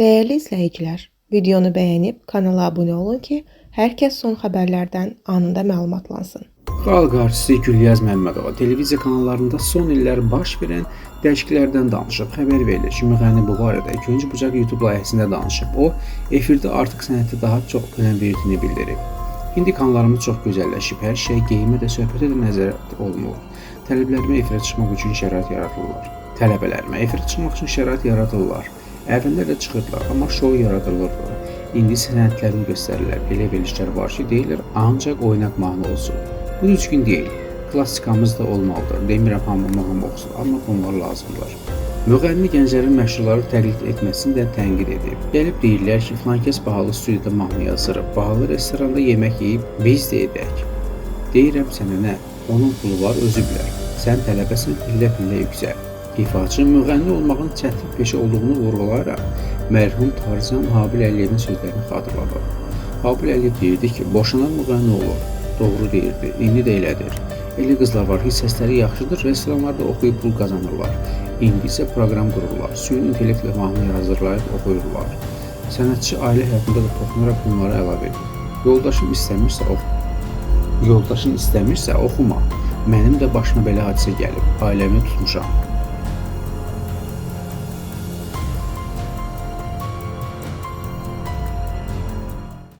Değerli izləyicilər, videonu bəyənib kanala abunə olun ki, hər kəs son xəbərlərdən anında məlumatlansın. Xalq artisti Gülyaz Məmmədova televiziya kanallarında son illər baş verən dəyişikliklərdən danışıb. Xəbər verilir ki, müğənni bu barədə ikinci bucaq YouTube layihəsində danışıb. O, efirdə artıq sənətə daha çox önəm verdiyini bildirib. İndi kanallarımız çox gözəlləşib, hər şey geyimə də söhbətə də nəzarət olunur. Tələbələrimə efirə çıxmaq üçün şərait yaradırlar. Əvvəllər də çıxırdılar, amma şou yaradılırdı. İndi sənədlərini göstərirlər. Elə verilişlər var ki, deyirlər, ancaq oynaq mahnı olsun. Bu düzgün deyil. Klassikamız da olmalıdır. Demirəm hamı oxusun, amma bunlar lazımdır. Müğənni gənclərin məşhurları təqlid etməsini də tənqid edib. Gəlib deyirlər ki, filankəs bahalı studiyada mahnı yazırıb, bahalı restoranda yemək yeyib, biz də edək. Deyirəm sənə nə? Onun pulu var, özü bilər. Sən tələbəsən, pillə-pillə yüksəl. İfaçı müğənni olmağın çətin peşə olduğunu vurğulayaraq mərhum Tarzan Habil Əliyevin sözlərini xatırladı. Habil Əliyev deyirdi ki, boşanan müğənni olur. Doğru deyirdi, indi də elədir. Elə qızlar var ki, səsləri yaxşıdır, restoranlarda oxuyub pul qazanırlar. İndi isə proqram qururlar, süni intellektlə mahnı hazırlayıb oxuyurlar. Sənətçi ailə həyatında da toxunaraq bunları əlavə edir. Yoldaşın istəmirsə oxuma. Mənim də başıma belə hadisə gəlib, ailəmi tutmuşam.